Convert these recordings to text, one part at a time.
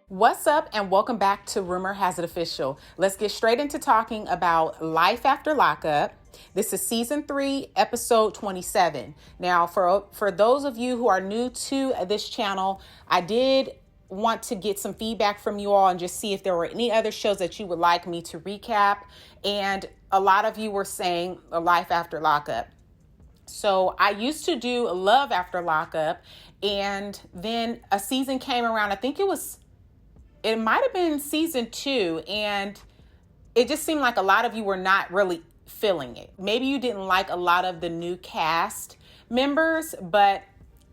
What's up, and welcome back to Rumor Has It Official. Let's get straight into talking about Life After Lockup. This is season 3, episode 27. Now, for those of you who are new to this channel, I did want to get some feedback from you all and just see if there were any other shows that you would like me to recap. And a lot of you were saying Life After Lockup. So I used to do Love After Lockup, and then a season came around. I think it might have been season 2, and it just seemed like a lot of you were not really feeling it. Maybe you didn't like a lot of the new cast members, but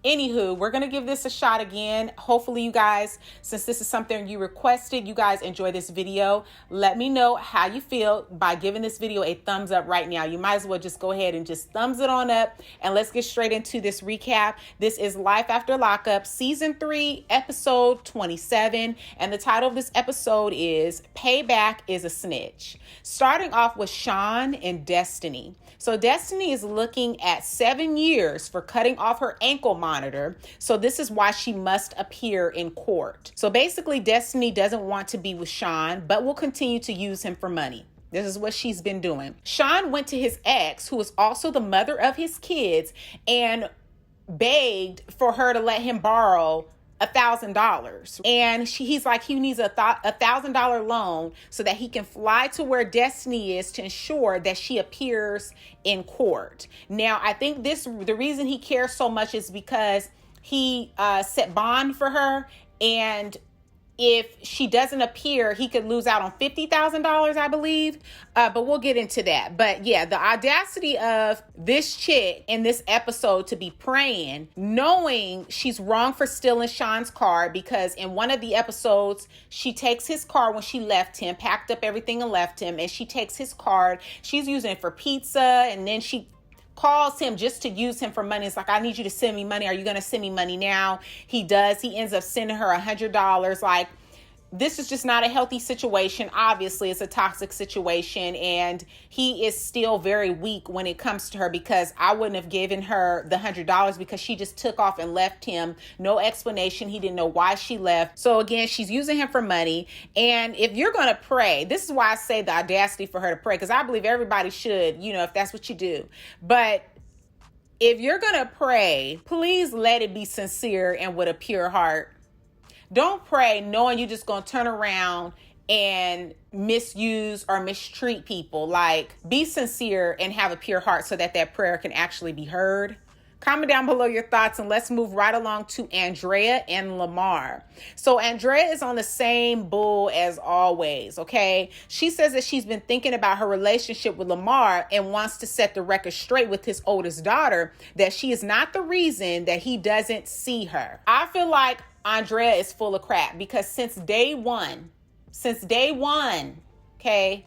anywho, we're going to give this a shot again. Hopefully you guys, since this is something you requested, you guys enjoy this video. Let me know how you feel by giving this video a thumbs up right now. You might as well just go ahead and just thumbs it on up, and let's get straight into this recap. This is Life After Lockup, season 3, episode 27, and the title of this episode is Payback is a Snitch. Starting off with Sean and Destinie. So Destinie is looking at 7 years for cutting off her ankle monitor. So this is why she must appear in court. So basically, Destinie doesn't want to be with Sean, but will continue to use him for money. This is what she's been doing. Sean went to his ex, who is also the mother of his kids, and begged for her to let him borrow $1,000. And he's like, he needs a $1,000 loan so that he can fly to where Destinie is to ensure that she appears in court. Now, I think the reason he cares so much is because he set bond for her, and if she doesn't appear, he could lose out on $50,000, I believe. But we'll get into that. But yeah, the audacity of this chick in this episode to be praying, knowing she's wrong for stealing Sean's car, because in one of the episodes, she takes his car when she left him, packed up everything and left him, and she takes his card. She's using it for pizza, and then she calls him just to use him for money. It's like, I need you to send me money. Are you going to send me money now? He does. He ends up sending her $100. Like, this is just not a healthy situation. Obviously, it's a toxic situation, and he is still very weak when it comes to her, because I wouldn't have given her the $100 because she just took off and left him. No explanation. He didn't know why she left. So again, she's using him for money. And if you're going to pray, this is why I say the audacity for her to pray, because I believe everybody should, if that's what you do. But if you're going to pray, please let it be sincere and with a pure heart. Don't pray knowing you're just going to turn around and misuse or mistreat people. Like, be sincere and have a pure heart so that prayer can actually be heard. Comment down below your thoughts, and let's move right along to Andrea and Lamar. So Andrea is on the same bull as always, okay? She says that she's been thinking about her relationship with Lamar and wants to set the record straight with his oldest daughter that she is not the reason that he doesn't see her. I feel like Andrea is full of crap, because since day one, okay,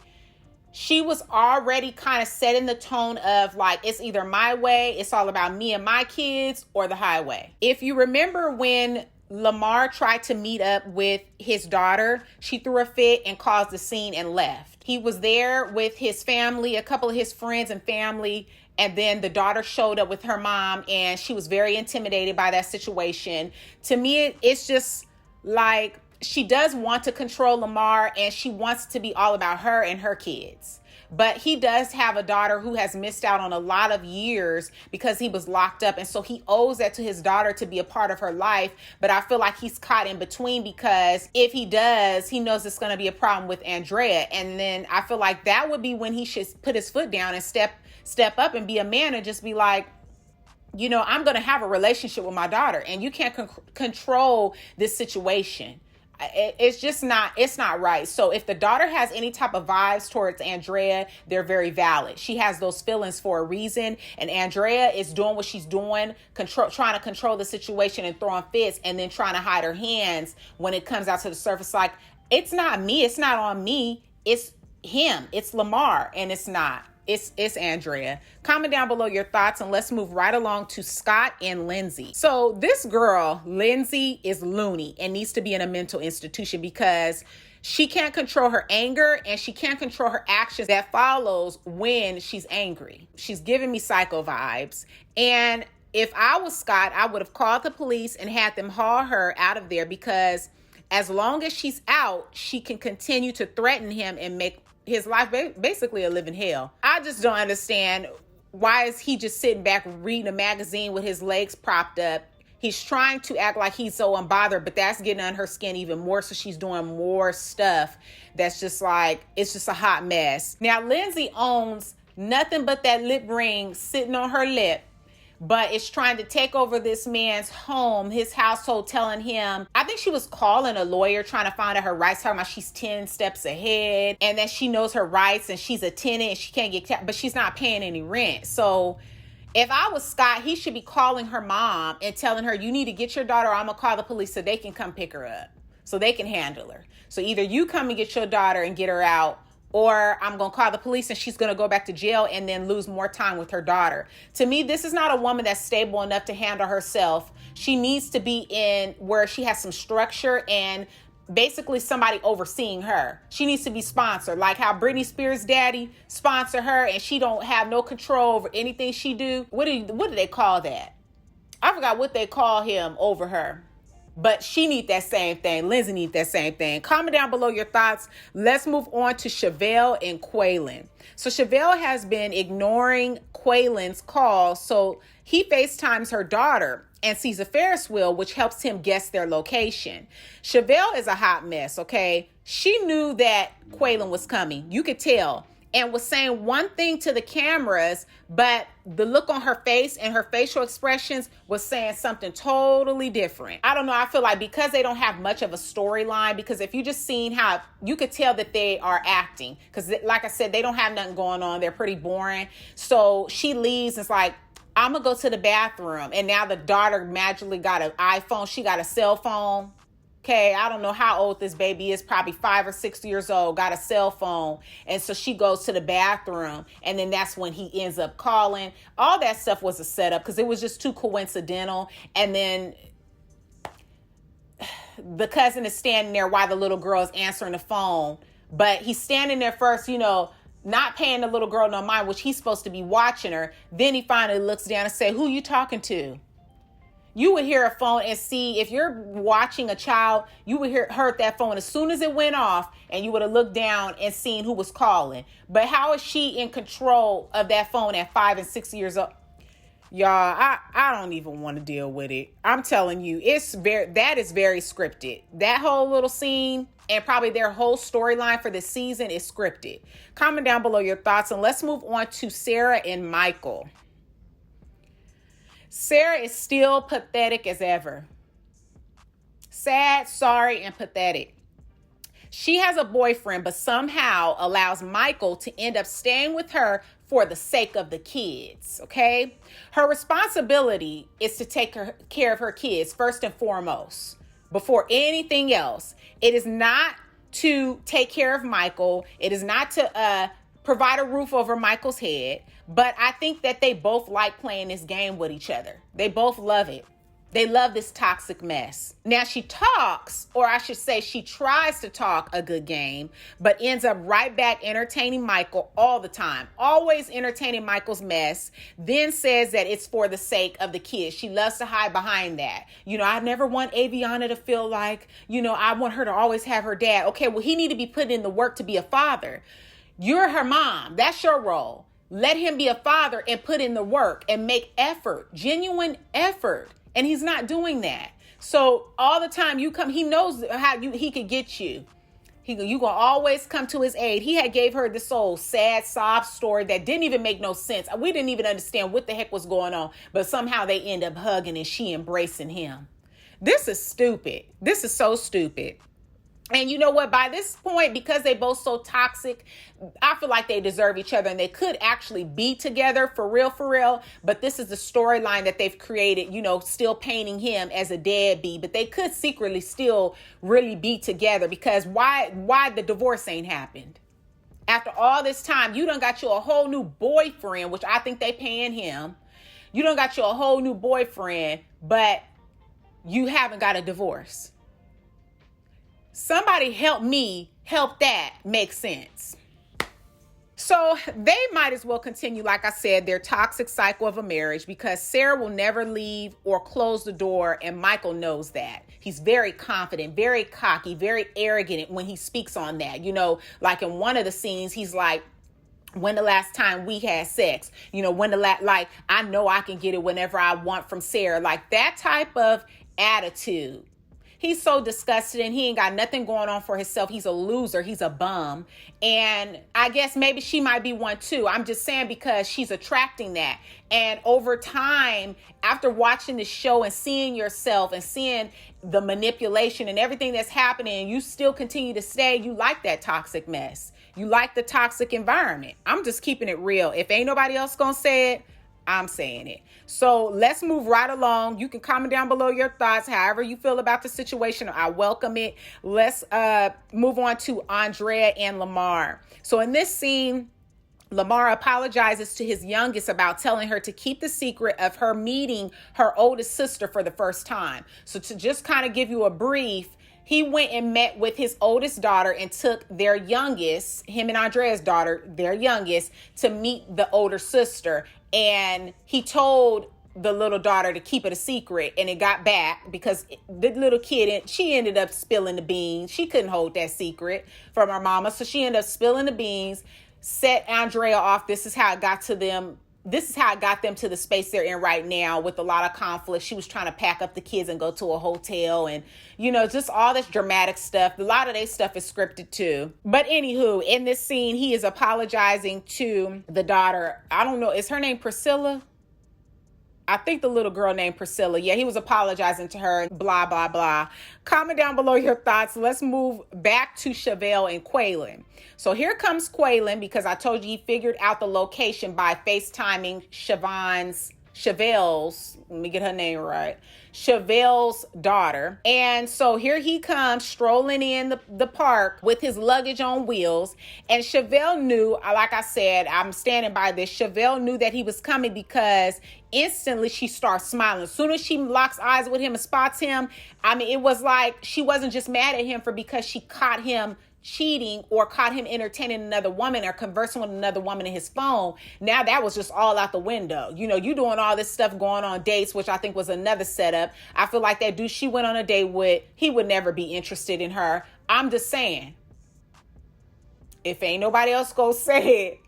she was already kind of setting the tone of like, it's either my way, it's all about me and my kids, or the highway. If you remember when Lamar tried to meet up with his daughter, she threw a fit and caused a scene and left. He was there with his family, a couple of his friends and family, and then the daughter showed up with her mom, and she was very intimidated by that situation. To me, it's just like, she does want to control Lamar, and she wants to be all about her and her kids. But he does have a daughter who has missed out on a lot of years because he was locked up. And so he owes that to his daughter to be a part of her life. But I feel like he's caught in between, because if he does, he knows it's going to be a problem with Andrea. And then I feel like that would be when he should put his foot down and step up and be a man and just be like, I'm going to have a relationship with my daughter, and you can't control this situation. It's just not, it's not right. So if the daughter has any type of vibes towards Andrea, they're very valid. She has those feelings for a reason, and Andrea is doing what she's doing, trying to control the situation and throwing fits, and then trying to hide her hands when it comes out to the surface. Like, it's not me. It's not on me. It's him. It's Lamar, and it's not. It's Andrea. Comment down below your thoughts, and let's move right along to Scott and Lindsay. So this girl, Lindsay, is loony and needs to be in a mental institution, because she can't control her anger, and she can't control her actions that follows when she's angry. She's giving me psycho vibes. And if I was Scott, I would have called the police and had them haul her out of there, because As long as she's out, she can continue to threaten him and make his life basically a living hell. I just don't understand, why is he just sitting back reading a magazine with his legs propped up? He's trying to act like he's so unbothered, but that's getting on her skin even more. So she's doing more stuff that's just like, it's just a hot mess. Now, Lindsay owns nothing but that lip ring sitting on her lip, but it's trying to take over this man's home, his household, telling him, I think she was calling a lawyer trying to find out her rights, talking about she's 10 steps ahead and that she knows her rights and she's a tenant and she can't get, but she's not paying any rent. So if I was Scott, he should be calling her mom and telling her, you need to get your daughter, or I'm going to call the police so they can come pick her up, so they can handle her. So either you come and get your daughter and get her out, or I'm going to call the police and she's going to go back to jail and then lose more time with her daughter. To me, this is not a woman that's stable enough to handle herself. She needs to be in where she has some structure and basically somebody overseeing her. She needs to be sponsored, like how Britney Spears' daddy sponsored her and she don't have no control over anything she do. What do they call that? I forgot what they call him over her. But she needs that same thing. Lindsay needs that same thing. Comment down below your thoughts. Let's move on to Chevelle and Kweilyn. So Chevelle has been ignoring Quaylon's calls. So he FaceTimes her daughter and sees a Ferris wheel, which helps him guess their location. Chevelle is a hot mess, okay? She knew that Quaylon was coming. You could tell. And was saying one thing to the cameras, but the look on her face and her facial expressions was saying something totally different. I don't know. I feel like because they don't have much of a storyline, because if you just seen how, you could tell that they are acting. Because like I said, they don't have nothing going on. They're pretty boring. So she leaves and it's like, I'm going to go to the bathroom. And now the daughter magically got an iPhone. She got a cell phone. Okay, I don't know how old this baby is, probably 5 or 6 years old, got a cell phone. And so she goes to the bathroom and then that's when he ends up calling. All that stuff was a setup because it was just too coincidental. And then the cousin is standing there while the little girl is answering the phone. But he's standing there first, not paying the little girl no mind, which he's supposed to be watching her. Then he finally looks down and say, who you talking to? You would hear a phone and see, if you're watching a child, you would heard that phone as soon as it went off and you would have looked down and seen who was calling. But how is she in control of that phone at 5 and 6 years old? Y'all, I don't even want to deal with it. I'm telling you, that is very scripted. That whole little scene and probably their whole storyline for this season is scripted. Comment down below your thoughts and let's move on to Sarah and Michael. Sarah is still pathetic as ever. Sad, sorry, and pathetic. She has a boyfriend, but somehow allows Michael to end up staying with her for the sake of the kids, okay? Her responsibility is to take care of her kids first and foremost, before anything else. It is not to take care of Michael. It is not to provide a roof over Michael's head. But I think that they both like playing this game with each other. They both love it. They love this toxic mess. Now she talks, or I should say she tries to talk a good game, but ends up right back entertaining Michael all the time. Always entertaining Michael's mess. Then says that it's for the sake of the kids. She loves to hide behind that. I never want Aviana to feel like, I want her to always have her dad. Okay, well, he need to be put in the work to be a father. You're her mom. That's your role. Let him be a father and put in the work and make effort, genuine effort. And he's not doing that. So all the time you come, he knows how he could get you. You gonna always come to his aid. He had gave her this old sad sob story that didn't even make no sense. We didn't even understand what the heck was going on. But somehow they end up hugging and she embracing him. This is stupid. This is so stupid. And you know what? By this point, because they both so toxic, I feel like they deserve each other and they could actually be together for real. But this is the storyline that they've created, still painting him as a deadbeat. But they could secretly still really be together because why the divorce ain't happened? After all this time, you done got you a whole new boyfriend, which I think they paying him. You done got you a whole new boyfriend, but you haven't got a divorce. Somebody help me help that make sense. So they might as well continue, like I said, their toxic cycle of a marriage because Sarah will never leave or close the door and Michael knows that. He's very confident, very cocky, very arrogant when he speaks on that. You know, like in one of the scenes, he's like, when the last time we had sex, you know, like, I know I can get it whenever I want from Sarah, like that type of attitude. He's so disgusted and he ain't got nothing going on for himself. He's a loser. He's a bum. And I guess maybe she might be one too. I'm just saying because she's attracting that. And over time, after watching the show and seeing yourself and seeing the manipulation and everything that's happening, you still continue to stay. You like that toxic mess. You like the toxic environment. I'm just keeping it real. If ain't nobody else gonna say it, I'm saying it. So let's move right along. You can comment down below your thoughts, however you feel about the situation. I welcome it. Let's move on to Andrea and Lamar. So in this scene, Lamar apologizes to his youngest about telling her to keep the secret of her meeting her oldest sister for the first time. So to just kind of give you a brief, he went and met with his oldest daughter and took their youngest, him and Andrea's daughter, their youngest, to meet the older sister. And he told the little daughter to keep it a secret, and it got back because the little kid, she ended up spilling the beans. She couldn't hold that secret from her mama. So she ended up spilling the beans, set Andrea off. This is how it got to them. This is how it got them to the space they're in right now with a lot of conflict. She was trying to pack up the kids and go to a hotel and, you know, just all this dramatic stuff. A lot of their stuff is scripted too. But anywho, in this scene, he is apologizing to the daughter. I don't know. Is her name Priscilla? I think the little girl named Priscilla. Yeah, he was apologizing to her, blah, blah, blah. Comment down below your thoughts. Let's move back to Chevelle and Kweilyn. So here comes Quaylon, because I told you he figured out the location by FaceTiming Chevelle's, let me get her name right, Chevelle's daughter. And so here he comes strolling in the park with his luggage on wheels. And Chevelle knew, like I said, I'm standing by this, Chevelle knew that he was coming because instantly she starts smiling. As soon as she locks eyes with him and spots him, I mean, it was like she wasn't just mad at him because she caught him cheating or caught him entertaining another woman or conversing with another woman in his phone. Now that was just all out the window. You know, you doing all this stuff, going on dates, which I think was another setup. I feel like that dude she went on a date with, he would never be interested in her. I'm just saying, if ain't nobody else gonna say it,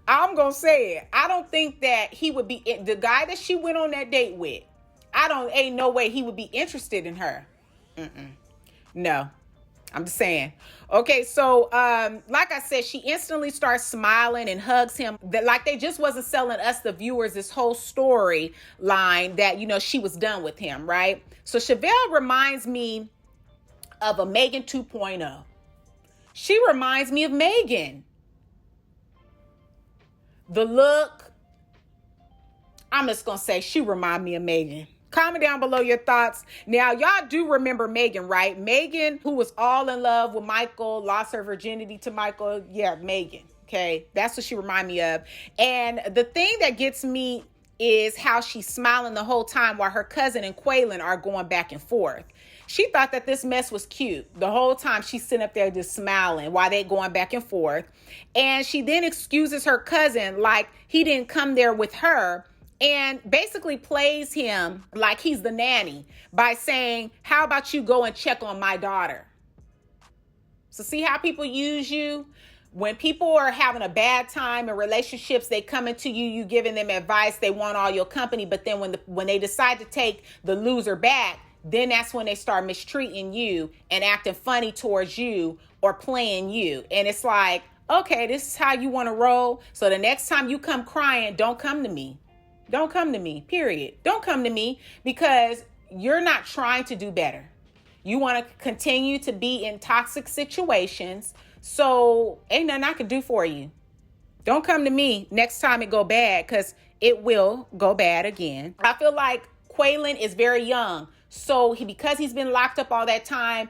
I'm gonna say it. I don't think that he would be the guy that she went on that date with. Ain't no way he would be interested in her. No. I'm just saying. Okay, so like I said, she instantly starts smiling and hugs him. Like they just wasn't selling us, the viewers, this whole story line that, you know, she was done with him, right? So Chevelle reminds me of a Megan 2.0. She reminds me of Megan. The look, I'm just going to say she reminds me of Megan. Comment down below your thoughts. Now, y'all do remember Megan, right? Megan, who was all in love with Michael, lost her virginity to Michael. Yeah, Megan. Okay, that's what she reminds me of. And the thing that gets me is how she's smiling the whole time while her cousin and Quaylon are going back and forth. She thought that this mess was cute. The whole time she's sitting up there just smiling while they going back and forth. And she then excuses her cousin like he didn't come there with her, and basically plays him like he's the nanny by saying, how about you go and check on my daughter? So see how people use you? When people are having a bad time in relationships, they come into you, you giving them advice, they want all your company, but then when they decide to take the loser back, then that's when they start mistreating you and acting funny towards you or playing you. And it's like, okay, this is how you want to roll. So the next time you come crying, don't come to me. Don't come to me, period. Don't come to me because you're not trying to do better. You want to continue to be in toxic situations. So ain't nothing I can do for you. Don't come to me next time it go bad, because it will go bad again. I feel like Quaylon is very young. So because he's been locked up all that time,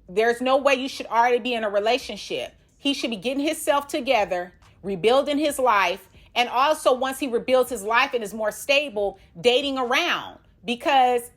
there's no way you should already be in a relationship. He should be getting himself together, rebuilding his life. And also, once he rebuilds his life and is more stable, dating around, because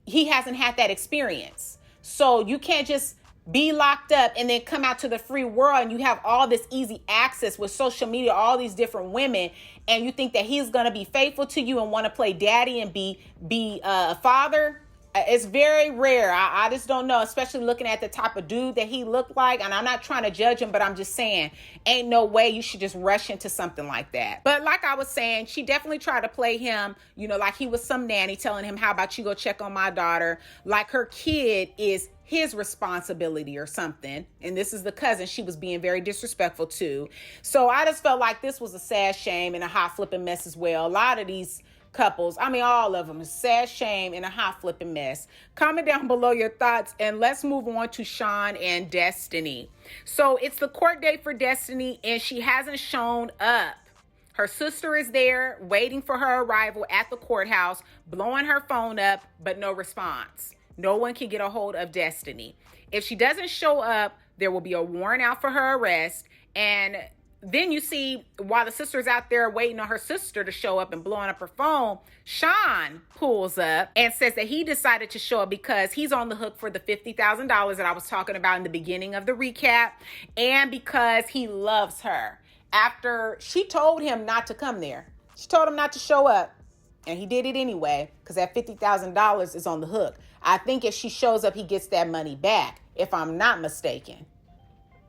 he hasn't had that experience. So you can't just be locked up and then come out to the free world and you have all this easy access with social media, all these different women, and you think that he's going to be faithful to you and want to play daddy and be a father. it's very rare. I just don't know, especially looking at the type of dude that he looked like. And I'm not trying to judge him, but I'm just saying, ain't no way you should just rush into something like that. But like I was saying, she definitely tried to play him, you know, like he was some nanny telling him, how about you go check on my daughter? Like her kid is his responsibility or something. And this is the cousin she was being very disrespectful to. So I just felt like this was a sad shame and a hot flipping mess as well. A lot of these couples, I mean, all of them, is sad shame and a hot flipping mess. Comment down below your thoughts, and let's move on to Sean and Destinie. So it's the court date for Destinie, and she hasn't shown up. Her sister is there waiting for her arrival at the courthouse, blowing her phone up, but no response. No one can get a hold of Destinie. If she doesn't show up, there will be a warrant out for her arrest. And then you see, while the sister's out there waiting on her sister to show up and blowing up her phone, Sean pulls up and says that he decided to show up because he's on the hook for the $50,000 that I was talking about in the beginning of the recap, and because he loves her. After she told him not to come there, she told him not to show up, and he did it anyway because that $50,000 is on the hook. I think if she shows up, he gets that money back, if I'm not mistaken.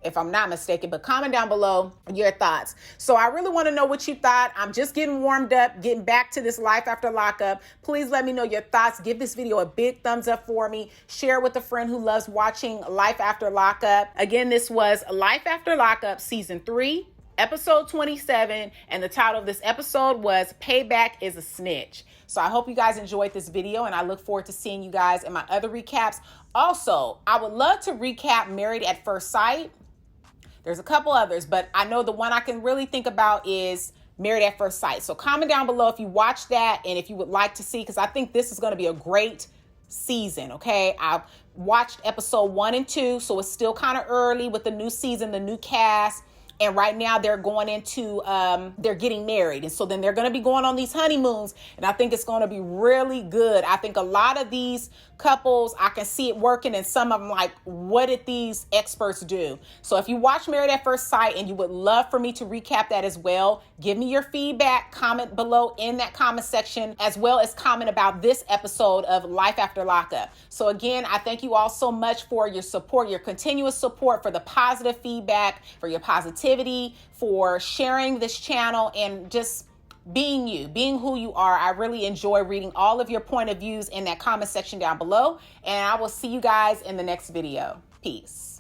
But comment down below your thoughts. So I really want to know what you thought. I'm just getting warmed up, getting back to this Life After Lockup. Please let me know your thoughts. Give this video a big thumbs up for me. Share with a friend who loves watching Life After Lockup. Again, this was Life After Lockup Season 3, Episode 27, and the title of this episode was Payback is a Snitch. So I hope you guys enjoyed this video, and I look forward to seeing you guys in my other recaps. Also, I would love to recap Married at First Sight. There's a couple others, but I know the one I can really think about is Married at First Sight. So comment down below if you watched that and if you would like to see, because I think this is going to be a great season, okay? I've watched episode 1 and 2, so it's still kind of early with the new season, the new cast. And right now they're going into, they're getting married. And so then they're going to be going on these honeymoons. And I think it's going to be really good. I think a lot of these couples, I can see it working. And some of them like, what did these experts do? So if you watch Married at First Sight and you would love for me to recap that as well, give me your feedback, comment below in that comment section, as well as comment about this episode of Life After Lockup. So again, I thank you all so much for your support, your continuous support, for the positive feedback, for your positivity, for sharing this channel, and just being you, being who you are. I really enjoy reading all of your point of views in that comment section down below, and I will see you guys in the next video. Peace.